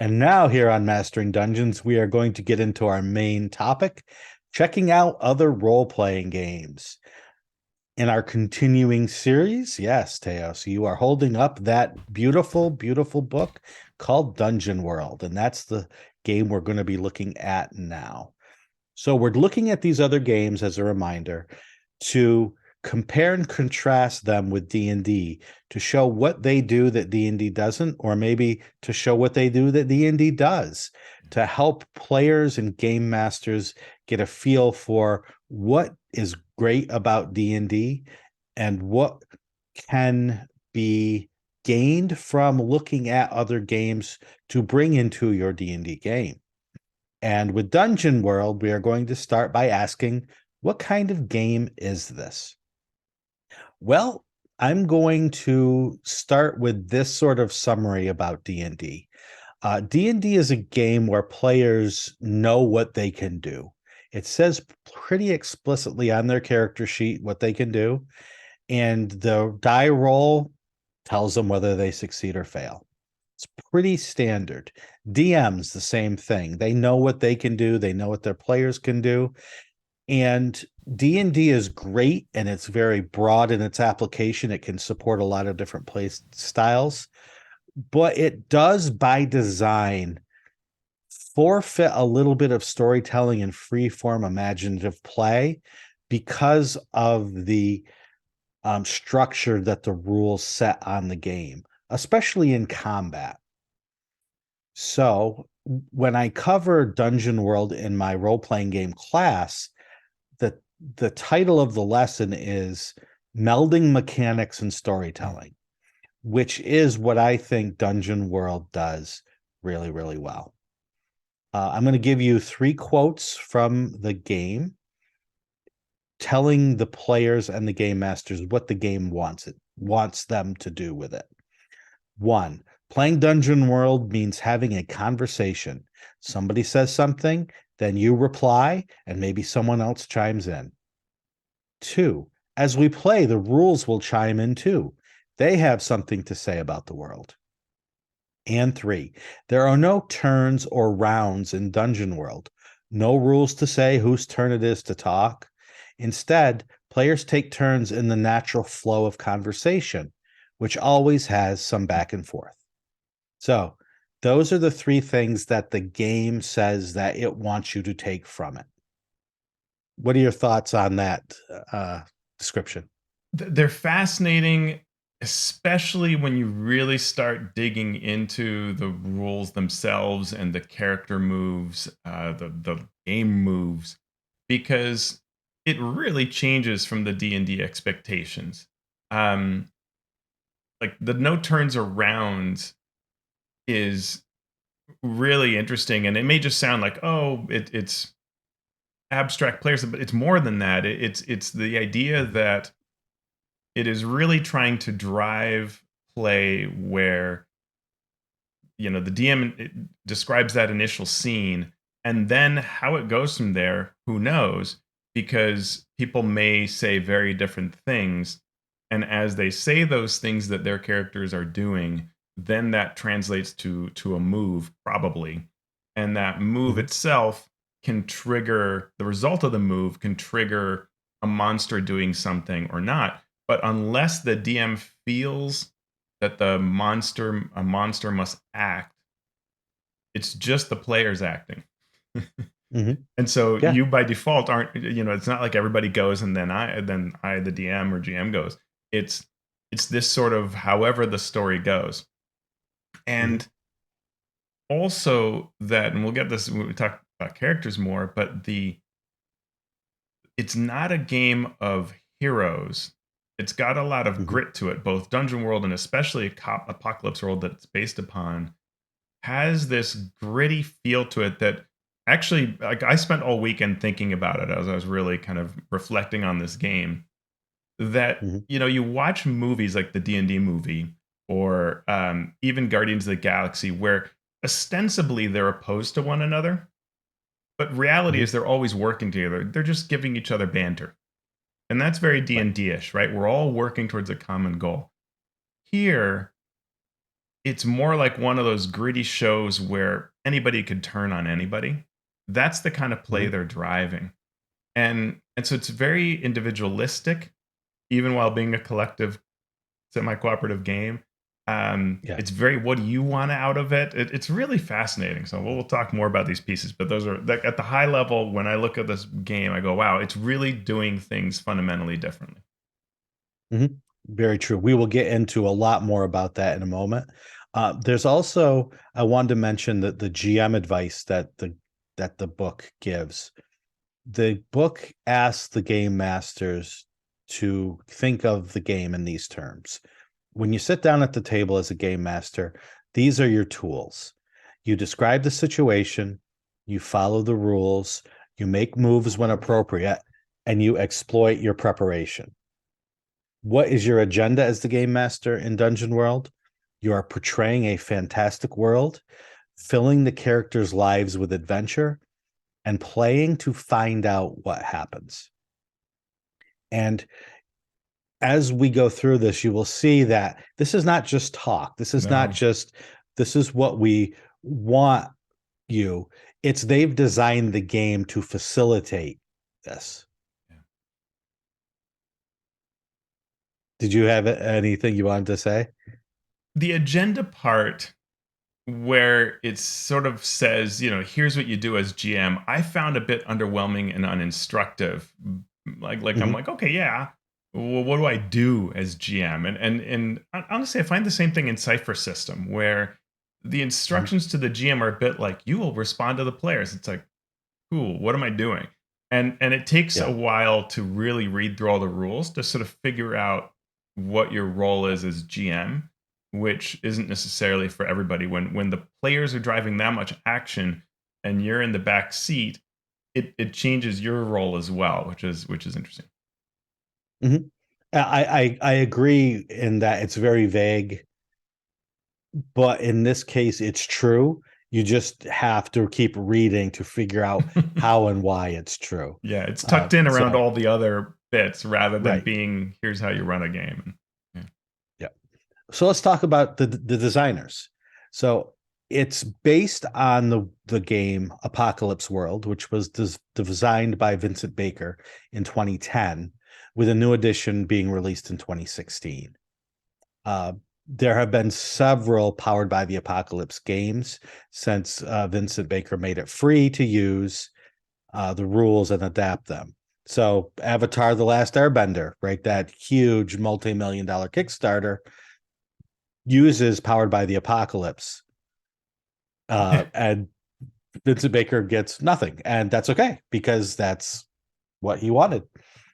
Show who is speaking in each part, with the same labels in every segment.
Speaker 1: And now, here on Mastering Dungeons, we are going to get into our main topic, checking out other role playing games. In our continuing series, yes, Teos, you are holding up that beautiful, beautiful book called Dungeon World. And that's the game we're going to be looking at now. So, we're looking at these other games as a reminder to compare and contrast them with D&D to show what they do that D&D doesn't, or maybe to show what they do that D&D does, to help players and game masters get a feel for what is great about D&D and what can be gained from looking at other games to bring into your D&D game. And with Dungeon World, we are going to start by asking, what kind of game is this? Well, I'm going to start with this sort of summary about D&D. D&D is a game where players know what they can do. It says pretty explicitly on their character sheet what they can do, and the die roll tells them whether they succeed or fail. It's pretty standard. DMs, the same thing. They know what they can do. They know what their players can do. And D&D is great, and it's very broad in its application. It can support a lot of different play styles, but it does by design forfeit a little bit of storytelling and free form imaginative play because of the structure that the rules set on the game, especially in combat. So when I cover Dungeon World in my role-playing game class, the title of the lesson is Melding Mechanics and Storytelling, which is what I think Dungeon World does really, really well. I'm going to give you 3 quotes from the game telling the players and the game masters what the game wants them to do with it. 1, playing Dungeon World means having a conversation. Somebody says something, then you reply, and maybe someone else chimes in. 2, as we play, the rules will chime in too. They have something to say about the world. And 3, there are no turns or rounds in Dungeon World. No rules to say whose turn it is to talk. Instead, players take turns in the natural flow of conversation, which always has some back and forth. So, those are the 3 things that the game says that it wants you to take from it. What are your thoughts on that description?
Speaker 2: They're fascinating, especially when you really start digging into the rules themselves and the character moves, the game moves, because it really changes from the D&D expectations. Um, like the no turns around is really interesting, and it may just sound like, oh, it's abstract players, but it's more than that. It's the idea that it is really trying to drive play where the DM describes that initial scene, and then how it goes from there, who knows, because people may say very different things, and as they say those things that their characters are doing, then that translates to a move, probably, and that move
Speaker 1: Mhm.
Speaker 2: itself can trigger the result of the move, can trigger a monster doing something or not. But unless the DM feels that a monster must act, it's just the players acting.
Speaker 1: Mhm.
Speaker 2: And so
Speaker 1: Yeah.
Speaker 2: you by default aren't, it's not like everybody goes and then I the DM or GM goes. It's this sort of however the story goes.
Speaker 1: Mhm.
Speaker 2: And also that, and we'll get this when we talk about characters more, but the it's not a game of heroes. It's got a lot of
Speaker 1: Mhm.
Speaker 2: grit to it. Both Dungeon World and especially Apocalypse World that it's based upon has this gritty feel to it that actually, like, I spent all weekend thinking about it as I was really kind of reflecting on this game. That
Speaker 1: Mhm.
Speaker 2: you watch movies like the D&D movie or even Guardians of the Galaxy, where ostensibly they're opposed to one another, but reality
Speaker 1: Mhm.
Speaker 2: is they're always working together. They're just giving each other banter. And that's very
Speaker 1: Right.
Speaker 2: D&D-ish, right? We're all working towards a common goal. Here, it's more like one of those gritty shows where anybody could turn on anybody. That's the kind of play
Speaker 1: Mhm.
Speaker 2: they're driving. And so it's very individualistic, even while being a collective semi-cooperative game.
Speaker 1: Yeah.
Speaker 2: It's very, what do you want out of it? It's really fascinating. So we'll talk more about these pieces, but those are like, at the high level. When I look at this game, I go, wow, it's really doing things fundamentally differently.
Speaker 1: Mhm. Very true. We will get into a lot more about that in a moment. There's also, I wanted to mention that the GM advice that the book gives. The book asks the game masters to think of the game in these terms. When you sit down at the table as a game master, these are your tools. You describe the situation, you follow the rules, you make moves when appropriate, and you exploit your preparation. What is your agenda as the game master in Dungeon World? You are portraying a fantastic world, filling the characters' lives with adventure, and playing to find out what happens. And as we go through this, you will see that this is not just talk. This is not
Speaker 2: No.
Speaker 1: just, this is what we want you. It's they've designed the game to facilitate this.
Speaker 2: Yeah.
Speaker 1: Did you have anything you wanted to say?
Speaker 2: The agenda part, where it sort of says, here's what you do as GM, I found a bit underwhelming and uninstructive. Like I'm
Speaker 1: Mhm.
Speaker 2: like, okay, yeah. Well, what do I do as GM? And honestly, I find the same thing in Cipher System, where the
Speaker 1: Mhm.
Speaker 2: instructions to the GM are a bit like, you will respond to the players. It's like, cool, what am I doing? And it takes a
Speaker 1: Yeah.
Speaker 2: while to really read through all the rules to sort of figure out what your role is as GM, which isn't necessarily for everybody. When the players are driving that much action and you're in the back seat, it changes your role as well, which is interesting.
Speaker 1: Mhm. I agree in that it's very vague, but in this case, it's true. You just have to keep reading to figure out how and why it's true.
Speaker 2: Yeah, it's tucked in around
Speaker 1: So
Speaker 2: all the other bits rather than
Speaker 1: right,
Speaker 2: being, here's how you run a game. Yeah.
Speaker 1: yeah. So let's talk about the designers. So it's based on the game Apocalypse World, which was designed by Vincent Baker in 2010, with a new edition being released in 2016. Uh, there have been several Powered by the Apocalypse games since Vincent Baker made it free to use the rules and adapt them. So Avatar: The Last Airbender, right? That huge multi-million dollar Kickstarter uses Powered by the Apocalypse. And Vincent Baker gets nothing. And that's okay because that's what he wanted.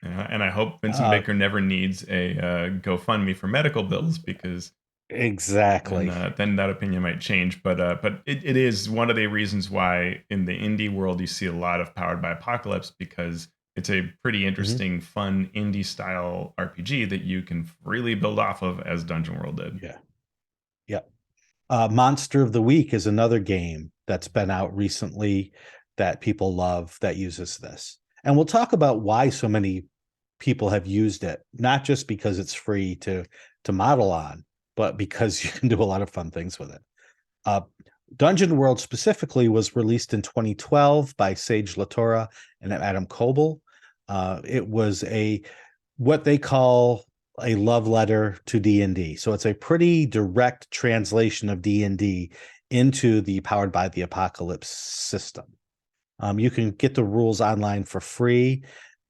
Speaker 2: Yeah, and I hope Vincent
Speaker 1: Uh,
Speaker 2: Baker never needs a GoFundMe for medical bills, because then
Speaker 1: exactly.
Speaker 2: then that opinion might change. But it is one of the reasons why in the indie world you see a lot of Powered by Apocalypse, because it's a pretty
Speaker 1: Mhm.
Speaker 2: interesting, fun indie style RPG that you can really build off of, as Dungeon World did.
Speaker 1: Yeah. Yeah. Monster of the Week is another game that's been out recently that people love that uses this. And we'll talk about why so many people have used it, not just because it's free to model on, but because you can do a lot of fun things with it. Uh, Dungeon World specifically was released in 2012 by Sage Latora and Adam Coble. It was a what they call a love letter to D&D. So it's a pretty direct translation of D&D into the Powered by the Apocalypse system. You can get the rules online for free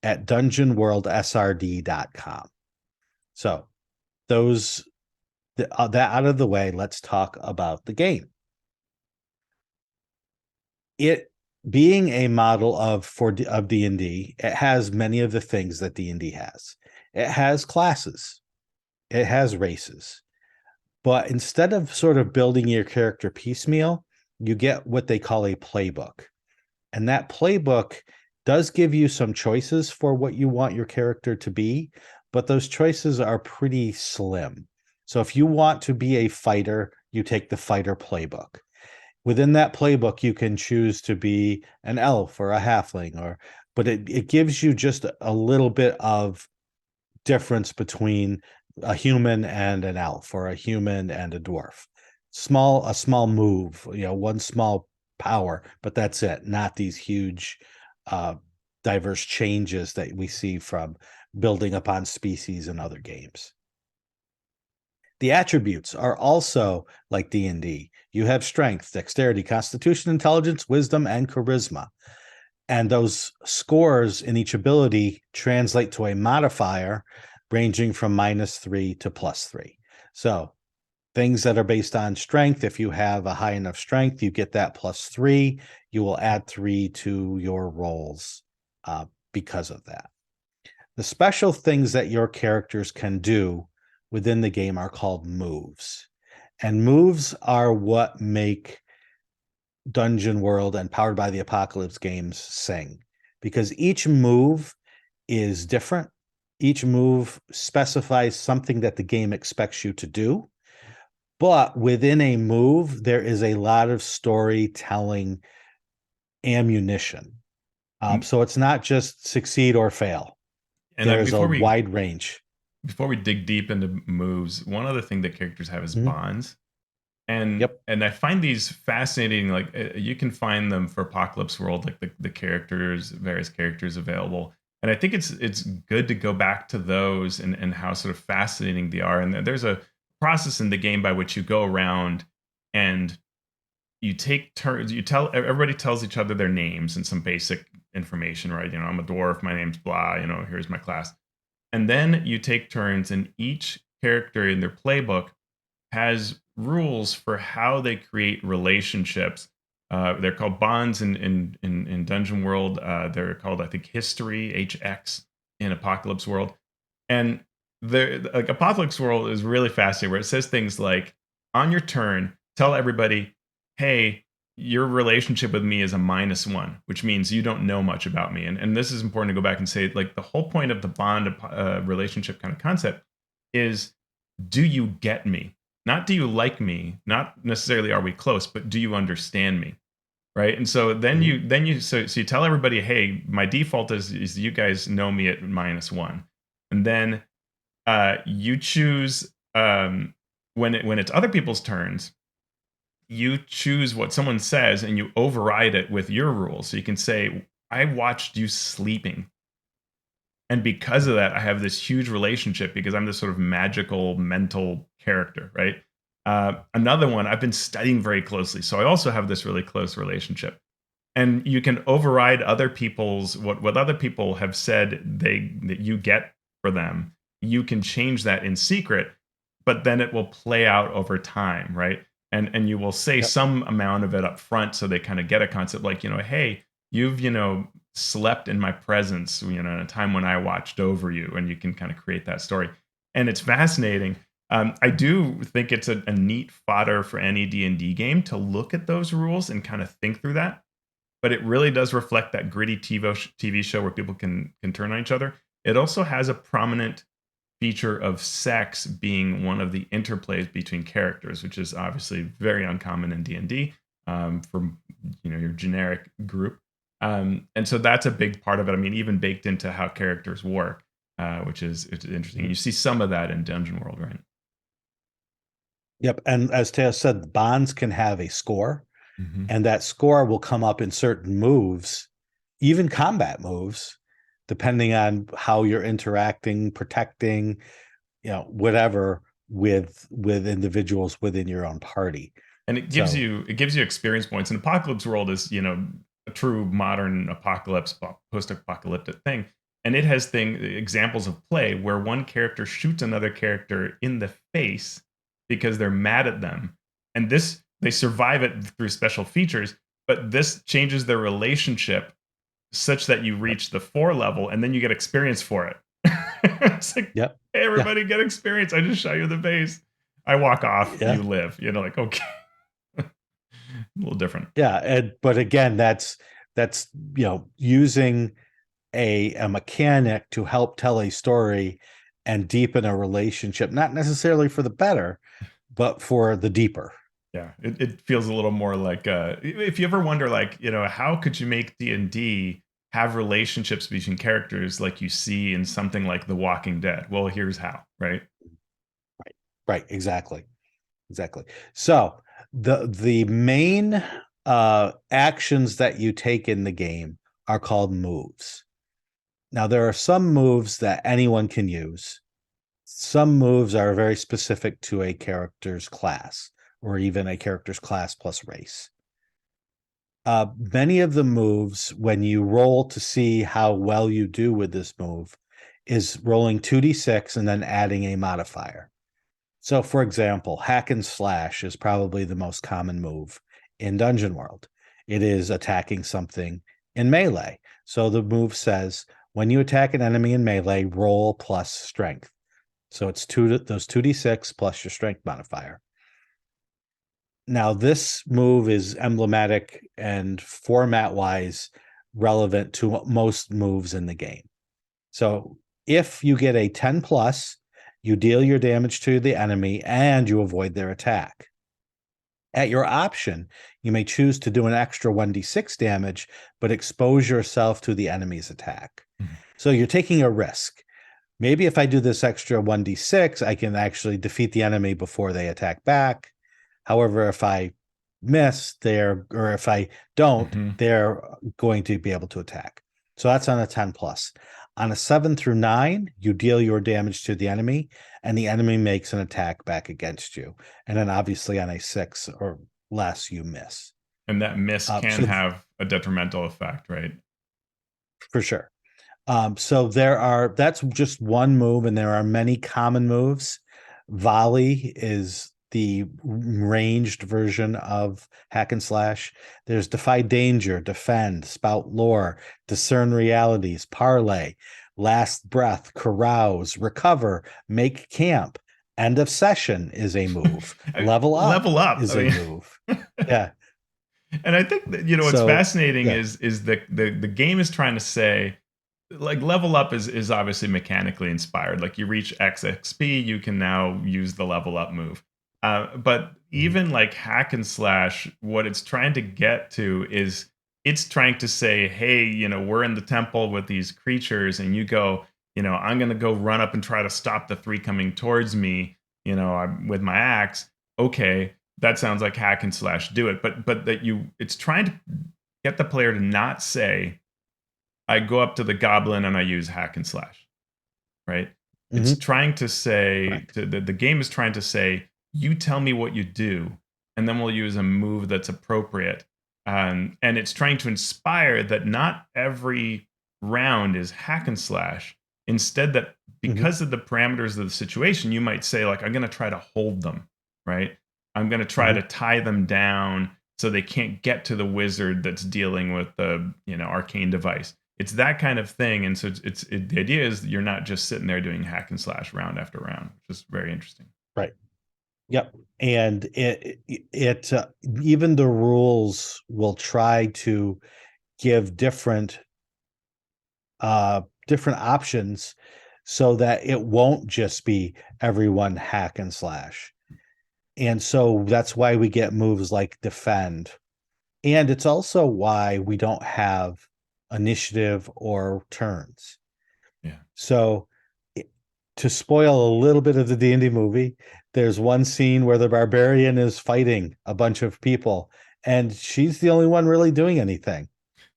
Speaker 1: at dungeonworldsrd.com. So those that out of the way, let's talk about the game. It being a model of D&D, it has many of the things that D&D has. It has classes, it has races, but instead of sort of building your character piecemeal, you get what they call a playbook. And that playbook does give you some choices for what you want your character to be, but those choices are pretty slim. So if you want to be a fighter, you take the fighter playbook. Within that playbook, you can choose to be an elf or a halfling, but it gives you just a little bit of difference between a human and an elf or a human and a dwarf. a small move, one small power, but that's it. Not these huge, uh, diverse changes that we see from building upon species in other games. The attributes are also like D&D. You have strength, dexterity, constitution, intelligence, wisdom, and charisma. And those scores in each ability translate to a modifier ranging from -3 to +3. So things that are based on strength, if you have a high enough strength, you get that +3. You will add 3 to your rolls because of that. The special things that your characters can do within the game are called moves. And moves are what make Dungeon World and Powered by the Apocalypse games sing, because each move is different. Each move specifies something that the game expects you to do. But within a move, there is a lot of storytelling ammunition.
Speaker 2: Mm,
Speaker 1: So it's not just succeed or fail.
Speaker 2: And
Speaker 1: There
Speaker 2: then
Speaker 1: is a wide range.
Speaker 2: before we dig deep into moves, one other thing that characters have is
Speaker 1: Mhm.
Speaker 2: bonds. and
Speaker 1: Yep.
Speaker 2: and I find these fascinating. Like you can find them for Apocalypse World, like the characters, various characters available. And I think it's good to go back to those and how sort of fascinating they are. And there's a process in the game by which you go around and you take turns. You tell everybody tells each other their names and some basic information, right? I'm a dwarf. My name's blah. Here's my class. And then you take turns, and each character in their playbook has rules for how they create relationships. They're called bonds in Dungeon World. They're called, I think, History HX in Apocalypse World. And like Apocalypse World is really fascinating, where it says things like, on your turn, tell everybody, "Hey, your relationship with me is a -1," which means you don't know much about me. And this is important to go back and say, like, the whole point of the bond relationship kind of concept is, do you get me? Not do you like me? Not necessarily are we close, but do you understand me? Right. And so
Speaker 1: Mhm.
Speaker 2: so you tell everybody, hey, my default is you guys know me at -1. And then you choose when it's other people's turns, you choose what someone says and you override it with your rules. So you can say, I watched you sleeping. And because of that, I have this huge relationship because I'm this sort of magical mental character, right? Another one, I've been studying very closely. So I also have this really close relationship. And you can override other people's what other people have said that you get for them. You can change that in secret, but then it will play out over time, right? And you will say
Speaker 1: Yep.
Speaker 2: some amount of it up front so they kind of get a concept like, hey, you've, slept in my presence, in a time when I watched over you, and you can kind of create that story. And it's fascinating. I do think it's a neat fodder for any D&D game to look at those rules and kind of think through that, but it really does reflect that gritty TV show where people can turn on each other. It also has a prominent feature of sex being one of the interplays between characters, which is obviously very uncommon in D&D for your generic group. And so that's a big part of it. I mean, even baked into how characters work, which is it's interesting.
Speaker 1: Mhm.
Speaker 2: You see some of that in Dungeon World, right?
Speaker 1: Yep. And as Taya said, bonds can have a score,
Speaker 2: Hmm.
Speaker 1: and that score will come up in certain moves, even combat moves, depending on how you're interacting, protecting, whatever, with individuals within your own party.
Speaker 2: And it gives
Speaker 1: So,
Speaker 2: you experience points. And Apocalypse World is a true modern apocalypse post-apocalyptic thing, and it has examples of play where one character shoots another character in the face because they're mad at them, and this they survive it through special features, but this changes their relationship such that you
Speaker 1: yep,
Speaker 2: reach the 4 level and then you get experience for it. It's like,
Speaker 1: yep,
Speaker 2: hey,
Speaker 1: yeah,
Speaker 2: everybody get experience. I just shot you in the face. I walk off,
Speaker 1: yeah,
Speaker 2: you live. Like, okay. A little different.
Speaker 1: yeah. And but again, that's using a mechanic to help tell a story and deepen a relationship, not necessarily for the better, but for the deeper.
Speaker 2: Yeah, it feels a little more like if you ever wonder, like, how could you make D&D have relationships between characters like you see in something like The Walking Dead? Well, here's how, right?
Speaker 1: Right, exactly. Exactly. So the main actions that you take in the game are called moves. Now there are some moves that anyone can use. Some moves are very specific to a character's class, or even a character's class plus race. Many of the moves, when you roll to see how well you do with this move, is rolling 2d6 and then adding a modifier. So, for example, hack and slash is probably the most common move in Dungeon World. It is attacking something in melee. So the move says when you attack an enemy in melee, roll plus strength. So it's those 2d6 plus your strength modifier. Now, this move is emblematic and format wise relevant to most moves in the game. So if you get a 10 plus, you deal your damage to the enemy and you avoid their attack. At your option, you may choose to do an extra 1d6 damage, but expose yourself to the enemy's attack.
Speaker 2: Mhm.
Speaker 1: So you're taking a risk. Maybe if I do this extra 1d6, I can actually defeat the enemy before they attack back. However, if I miss, or if I don't,
Speaker 2: Mhm.
Speaker 1: they're going to be able to attack. So that's on a 10 plus. On a 7 through 9, you deal your damage to the enemy, and the enemy makes an attack back against you. And then obviously on a 6 or less, you miss.
Speaker 2: And that miss can
Speaker 1: So
Speaker 2: have a detrimental effect, right?
Speaker 1: for sure. So that's just one move, and there are many common moves. Volley is the ranged version of hack and slash. There's defy danger, defend, spout lore, discern realities, parlay, last breath, carouse, recover, make camp. End of session is a move. Level up
Speaker 2: Level up.
Speaker 1: is
Speaker 2: I
Speaker 1: a
Speaker 2: mean,
Speaker 1: move. Yeah.
Speaker 2: and I think that what's
Speaker 1: So
Speaker 2: fascinating
Speaker 1: yeah.
Speaker 2: is the game is trying to say, like, level up is obviously mechanically inspired. Like, you reach X XP, you can now use the level up move. But
Speaker 1: Mhm.
Speaker 2: even like hack and slash, what it's trying to get to is it's trying to say, hey, we're in the temple with these creatures, and you go, I'm gonna go run up and try to stop the three coming towards me, with my axe. Okay, that sounds like hack and slash. Do it, but it's trying to get the player to not say, I go up to the goblin and I use hack and slash, right? It's
Speaker 1: Mhm.
Speaker 2: trying to say,
Speaker 1: Correct.
Speaker 2: the game is trying to say, you tell me what you do, and then we'll use a move that's appropriate. And it's trying to inspire that not every round is hack and slash. Instead, that
Speaker 1: Mhm.
Speaker 2: because of the parameters of the situation, you might say, like, I'm going to try to hold them, right? I'm going to try to
Speaker 1: Mhm.
Speaker 2: tie them down so they can't get to the wizard that's dealing with the arcane device. It's that kind of thing, and so the idea is you're not just sitting there doing hack and slash round after round, which is very interesting.
Speaker 1: Right. Yep. And it even the rules will try to give different options so that it won't just be everyone hack and slash. And so that's why we get moves like defend. And it's also why we don't have initiative or turns.
Speaker 2: Yeah.
Speaker 1: So to spoil a little bit of the D&D movie, there's one scene where the barbarian is fighting a bunch of people and she's the only one really doing anything.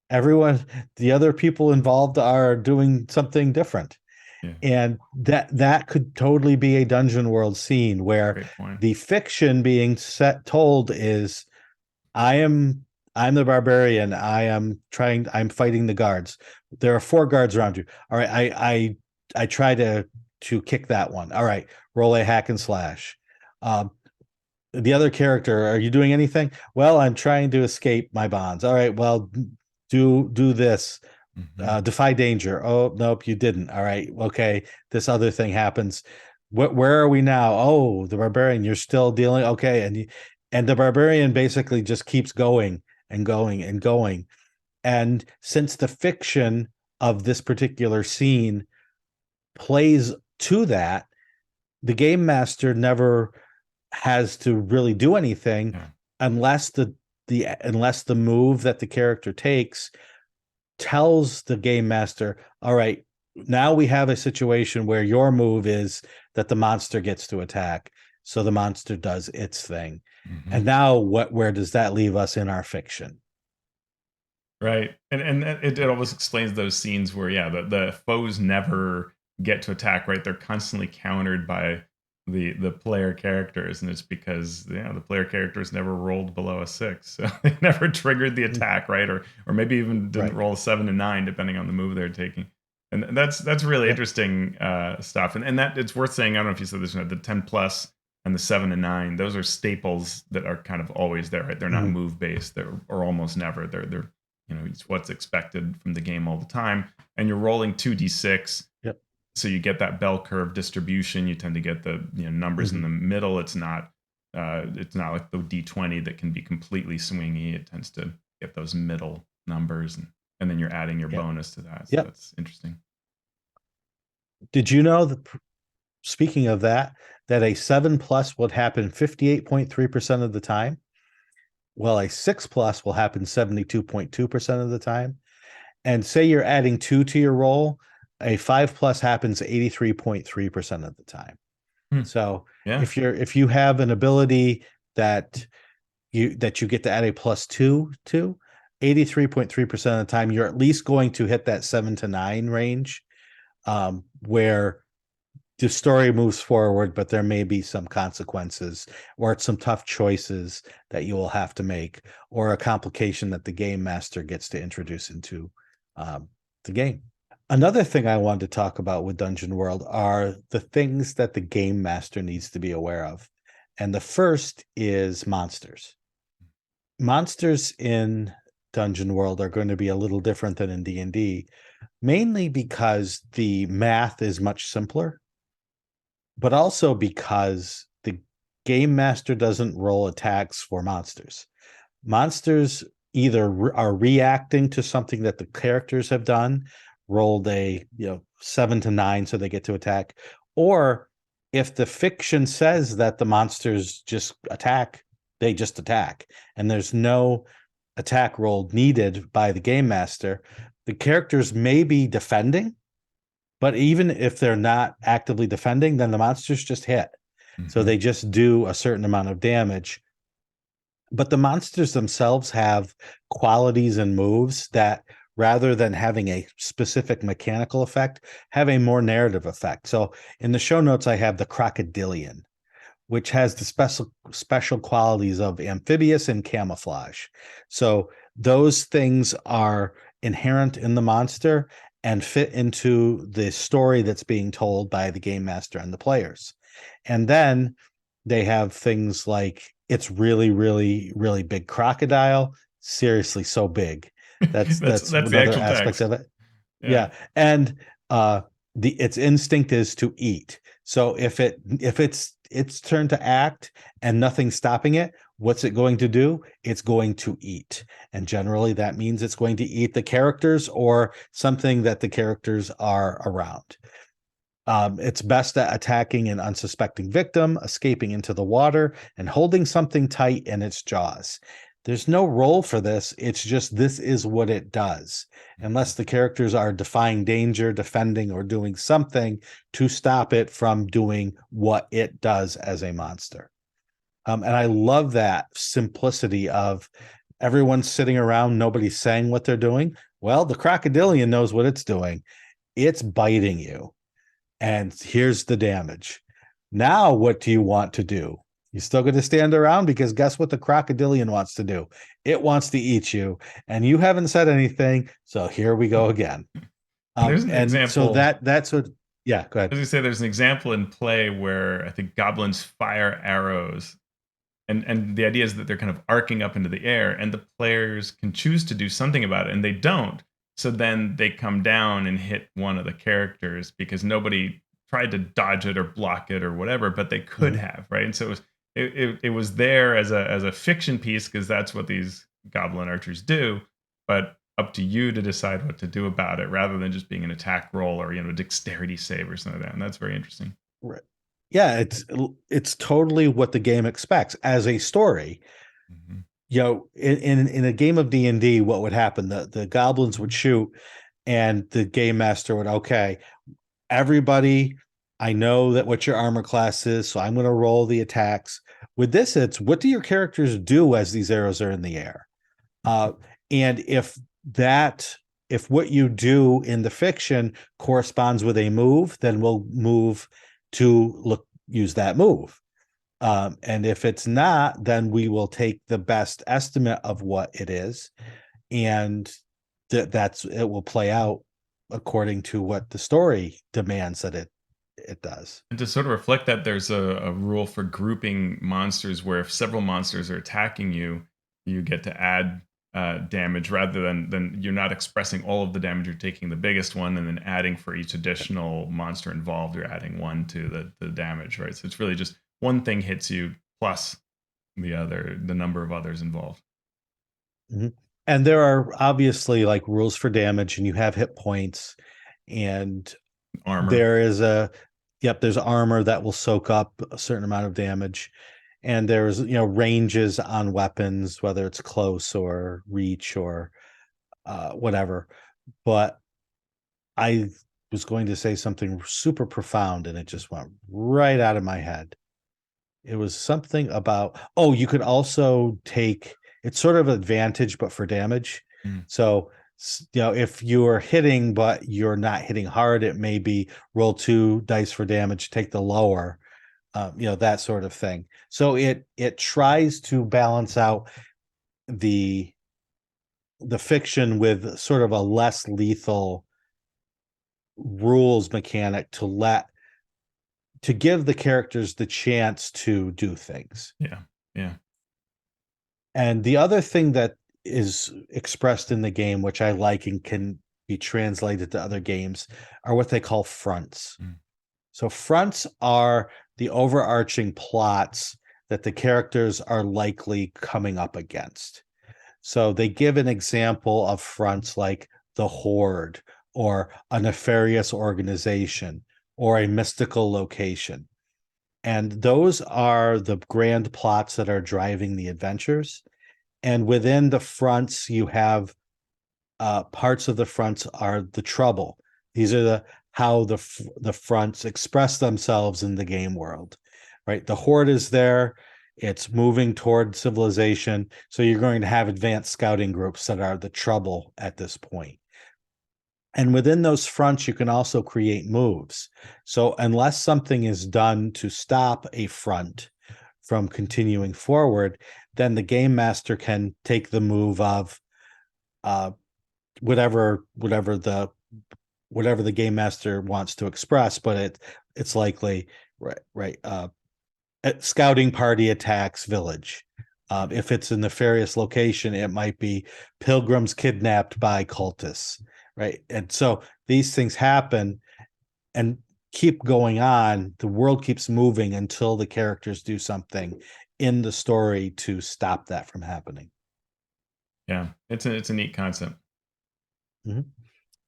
Speaker 1: Everyone, the other people involved are doing something different.
Speaker 2: Yeah.
Speaker 1: And that could totally be a Dungeon World scene where
Speaker 2: Great point.
Speaker 1: the fiction being told is I am I'm the barbarian. I'm fighting the guards. There are 4 guards around you. All right, I try to kick that one. All right, roll a hack and slash. Um, the other character, are you doing anything? Well, I'm trying to escape my bonds. All right, well, do this.
Speaker 2: Hmm.
Speaker 1: Defy danger. Oh, nope, you didn't. All right, okay. This other thing happens. Where are we now? Oh, the barbarian. You're still dealing. Okay, and the barbarian basically just keeps going and going and going. And since the fiction of this particular scene plays to that, the game master never has to really do anything
Speaker 2: Yeah.
Speaker 1: unless the move that the character takes tells the game master, all right, now we have a situation where your move is that the monster gets to attack. So the monster does its thing.
Speaker 2: Mhm.
Speaker 1: And now where does that leave us in our fiction?
Speaker 2: Right. And it always explains those scenes where, yeah, the foes never get to attack, right? They're constantly countered by the player characters, and it's because, yeah, the player characters never rolled below a 6. So they never triggered the attack, right? Or maybe even didn't
Speaker 1: Right.
Speaker 2: roll a 7 and 9 depending on the move they're taking. And that's really
Speaker 1: Yeah.
Speaker 2: interesting stuff. And that it's worth saying, I don't know if you said this, the 10 plus and the 7 and 9, those are staples that are kind of always there, right? They're not
Speaker 1: Mhm.
Speaker 2: move based. Or almost never. They're it's what's expected from the game all the time. And you're rolling 2d6.
Speaker 1: Yep.
Speaker 2: So you get that bell curve distribution. You tend to get the numbers in
Speaker 1: Mhm.
Speaker 2: the middle. It's not like the d20 that can be completely swingy. It tends to get those middle numbers, and then you're adding your
Speaker 1: Yep.
Speaker 2: bonus to that. So
Speaker 1: Yep.
Speaker 2: that's interesting.
Speaker 1: Did you know that, speaking of that, that a 7 plus would happen 58.3% of the time? Well, a 6 plus will happen 72.2% of the time. And say you're adding 2 to your roll, a 5 plus happens 83.3% of the time.
Speaker 2: Hmm.
Speaker 1: So
Speaker 2: Yeah.
Speaker 1: if you have an ability that you get to add a +2 to, 83.3% of the time, you're at least going to hit that 7 to 9 range, where the story moves forward, but there may be some consequences or some tough choices that you will have to make, or a complication that the game master gets to introduce into the game. Another thing I wanted to talk about with Dungeon World are the things that the game master needs to be aware of. And the first is monsters. Monsters in Dungeon World are going to be a little different than in D&D, mainly because the math is much simpler, but also because the game master doesn't roll attacks for monsters. Monsters either are reacting to something that the characters have done, rolled a 7 to 9 so they get to attack, or if the fiction says that the monsters just attack, they just attack, and there's no attack roll needed by the game master. The characters may be defending, but even if they're not actively defending, then the monsters just hit. So
Speaker 2: Mhm.
Speaker 1: they just do a certain amount of damage. But the monsters themselves have qualities and moves that, rather than having a specific mechanical effect, have a more narrative effect. So in the show notes, I have the crocodilian, which has the special qualities of amphibious and camouflage. So those things are inherent in the monster and fit into the story that's being told by the game master and the players. And then they have things like, it's really, really, really big crocodile. Seriously, so big. That's
Speaker 2: That's the
Speaker 1: another
Speaker 2: actual
Speaker 1: aspect
Speaker 2: text.
Speaker 1: of it.
Speaker 2: Yeah.
Speaker 1: Yeah. And the its instinct is to eat. So if it's turn to act and nothing's stopping it, what's it going to do? It's going to eat. And generally that means it's going to eat the characters or something that the characters are around. It's best at attacking an unsuspecting victim, escaping into the water, and holding something tight in its jaws. There's no role for this. It's just this is what it does. Unless the characters are defying danger, defending, or doing something to stop it from doing what it does as a monster. And I love that simplicity of everyone's sitting around, nobody's saying what they're doing. Well, the crocodilian knows what it's doing. It's biting you, and here's the damage. Now, what do you want to do? You still going to stand around? Because guess what the crocodilian wants to do? It wants to eat you, and you haven't said anything. So here we go again.
Speaker 2: And there's an
Speaker 1: And so
Speaker 2: example.
Speaker 1: that's what. Yeah, go ahead.
Speaker 2: As you say, there's an example in play where I think goblins fire arrows, and the idea is that they're kind of arcing up into the air, and the players can choose to do something about it, and they don't. So then they come down and hit one of the characters because nobody tried to dodge it or block it or whatever, but they could
Speaker 1: Mhm.
Speaker 2: have, right? And so it was there as a fiction piece because that's what these goblin archers do, but up to you to decide what to do about it rather than just being an attack roll or dexterity save or something like that. And that's very interesting.
Speaker 1: Right. Yeah, it's totally what the game expects as a story.
Speaker 2: Mhm.
Speaker 1: In a game of D&D, what would happen? The goblins would shoot, and the game master would, okay, everybody I know that what your armor class is, so I'm going to roll the attacks. With this, it's what do your characters do as these arrows are in the air? Uh, and that, if what you do in the fiction corresponds with a move, then we'll move to use that move. And if it's not, then we will take the best estimate of what it is, and that's it will play out according to what the story demands that it does.
Speaker 2: And to sort of reflect that, there's a rule for grouping monsters where if several monsters are attacking you, you get to add damage rather than you're not expressing all of the damage. You're taking the biggest one and then adding for each additional monster involved. You're adding one to the damage, right? So it's really just one thing hits you plus the number of others involved.
Speaker 1: Mm-hmm. And there are obviously like rules for damage, and you have hit points, and
Speaker 2: Armor.
Speaker 1: there is there's armor that will soak up a certain amount of damage, and there's ranges on weapons, whether it's close or reach or whatever. But I was going to say something super profound, and it just went right out of my head. It was something about, oh, you could also take, it's sort of advantage, but for damage.
Speaker 2: Mm.
Speaker 1: So, if you're hitting, but you're not hitting hard, it may be roll 2 dice for damage, take the lower, that sort of thing. So it tries to balance out the fiction with sort of a less lethal rules mechanic to give the characters the chance to do things.
Speaker 2: Yeah. Yeah.
Speaker 1: And the other thing that is expressed in the game, which I like and can be translated to other games, are what they call fronts.
Speaker 2: Mm.
Speaker 1: So fronts are the overarching plots that the characters are likely coming up against. So they give an example of fronts like the Horde, or a nefarious organization, or a mystical location. And those are the grand plots that are driving the adventures. And within the fronts, you have parts of the fronts are the trouble. These are how the fronts express themselves in the game world, right? The Horde is there. It's moving toward civilization. So you're going to have advanced scouting groups that are the trouble at this point. And within those fronts, you can also create moves. So unless something is done to stop a front from continuing forward, then the game master can take the move of whatever the game master wants to express, but it's likely right. Scouting party attacks village. If it's a nefarious location, it might be pilgrims kidnapped by cultists, right? And so these things happen and keep going on. The world keeps moving until the characters do something in the story to stop that from happening.
Speaker 2: Yeah, it's a neat concept.
Speaker 1: Mm-hmm.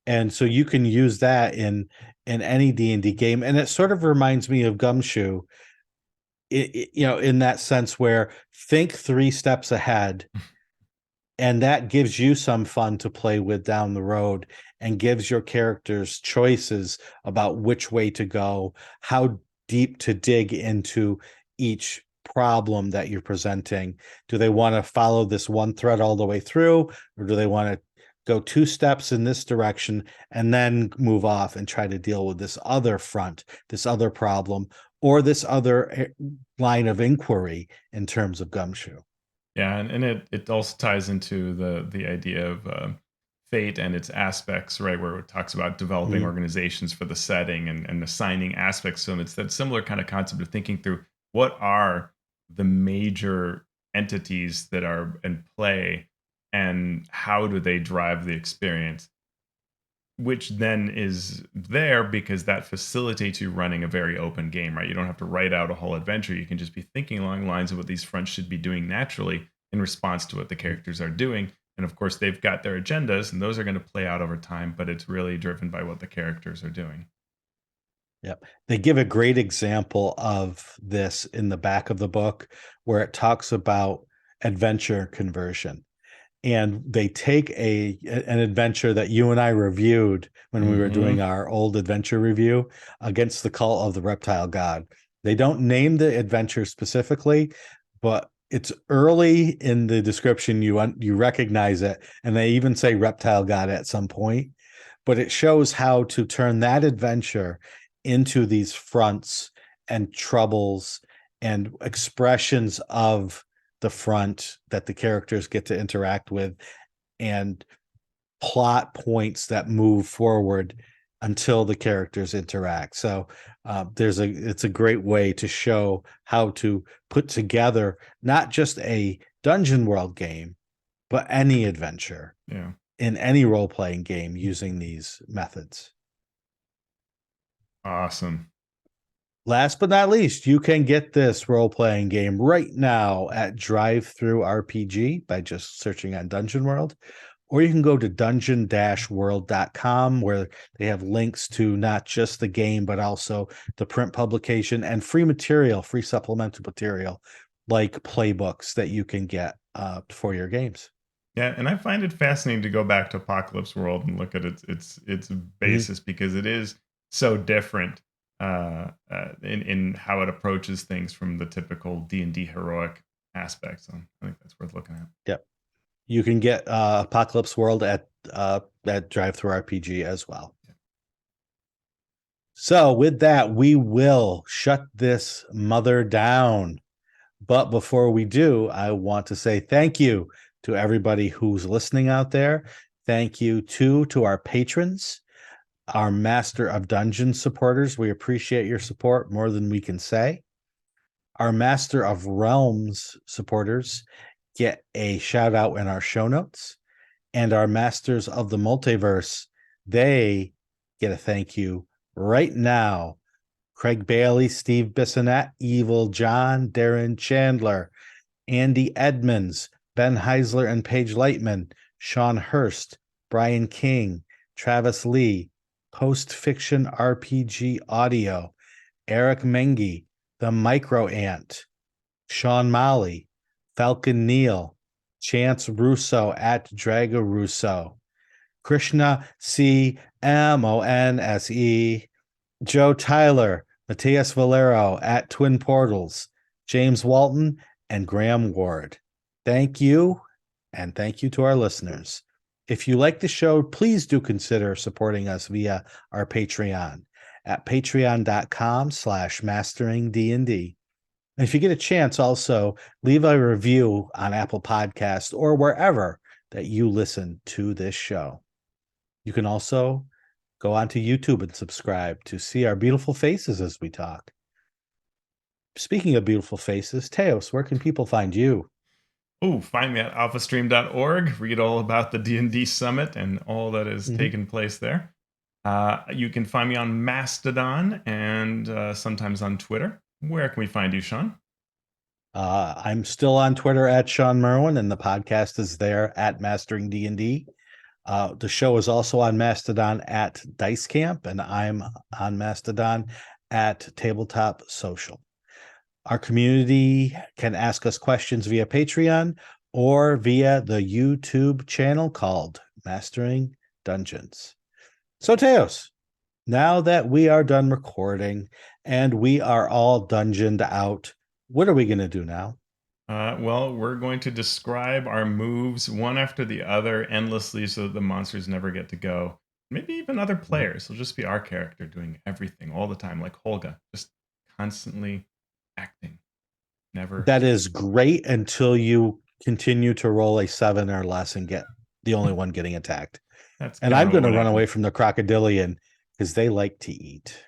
Speaker 1: And so you can use that in any D&D game, and it sort of reminds me of Gumshoe, in that sense where think 3 steps ahead, and that gives you some fun to play with down the road and gives your characters choices about which way to go, how deep to dig into each problem that you're presenting. Do they want to follow this one thread all the way through, or do they want to go 2 steps in this direction and then move off and try to deal with this other front, this other problem, or this other line of inquiry in terms of Gumshoe?
Speaker 2: Yeah, and it also ties into the idea of fate and its aspects, right? Where it talks about developing
Speaker 1: Mm-hmm.
Speaker 2: organizations for the setting and assigning aspects to them. It's that similar kind of concept of thinking through what are the major entities that are in play and how do they drive the experience, which then is there because that facilitates you running a very open game, right? You don't have to write out a whole adventure. You can just be thinking along the lines of what these fronts should be doing naturally in response to what the characters are doing. And of course, they've got their agendas, and those are going to play out over time, but it's really driven by what the characters are doing.
Speaker 1: Yep. They give a great example of this in the back of the book where it talks about adventure conversion. and they take an adventure that you and I reviewed when we were doing our old adventure review, Against the Call of the Reptile God. They don't name the adventure specifically, but it's early in the description. You recognize it, and they even say Reptile God at some point. But it shows how to turn that adventure into these fronts and troubles and expressions of the front that the characters get to interact with, and plot points that move forward until the characters interact. So it's a great way to show how to put together not just a dungeon world game, but any adventure in any role-playing game using these methods.
Speaker 2: Awesome.
Speaker 1: Last but not least, you can get this role-playing game right now at Drive-Thru RPG by just searching on Dungeon World, or you can go to dungeon-world.com, where they have links to not just the game, but also the print publication and free material, free supplemental material, like playbooks that you can get for your games.
Speaker 2: Yeah, and I find it fascinating to go back to Apocalypse World and look at its basis, because it is so different in how it approaches things from the typical D&D heroic aspects. So I think that's worth looking at.
Speaker 1: Yep. You can get Apocalypse World at Drive-Thru RPG as well. Yeah. So with that, we will shut this mother down. But before we do, I want to say thank you to everybody who's listening out there. Thank you to our patrons, our Master of Dungeons supporters. We appreciate your support more than we can say. Our Master of Realms supporters get a shout out in our show notes. And our Masters of the Multiverse, they get a thank you right now. Craig Bailey, Steve Bissonette, Evil John, Darren Chandler, Andy Edmonds, Ben Heisler and Paige Lightman, Sean Hurst, Brian King, Travis Lee, Post Fiction RPG Audio, Eric Mengi, The Micro Ant, Sean Molly, Falcon Neal, Chance Russo at Drago Russo, Krishna C. Monse, Joe Tyler, Matthias Valero at Twin Portals, James Walton, and Graham Ward. Thank you, and thank you to our listeners. If you like the show, please do consider supporting us via our Patreon at patreon.com/masteringdnd. And if you get a chance, also leave a review on Apple Podcasts or wherever that you listen to this show. You can also go onto YouTube and subscribe to see our beautiful faces as we talk. Speaking of beautiful faces, Teos, where can people find you?
Speaker 2: Oh, find me at alphastream.org. Read all about the D&D Summit and all that is taking place there. You can find me on Mastodon and sometimes on Twitter. Where can we find you, Shawn?
Speaker 1: I'm still on Twitter at Shawn Merwin, and the podcast is there at Mastering D&D. The show is also on Mastodon at Dice Camp, and I'm on Mastodon at Tabletop Social. Our community can ask us questions via Patreon or via the YouTube channel called Mastering Dungeons. So, Teos, now that we are done recording and we are all dungeoned out, what are we going to do now?
Speaker 2: Well, we're going to describe our moves one after the other endlessly so that the monsters never get to go. Maybe even other players. It'll just be our character doing everything all the time, like Holga, just constantly acting. Never.
Speaker 1: That is great until you continue to roll a 7 or less and get the only one getting attacked. And I'm going to run away from the crocodilian because they like to eat.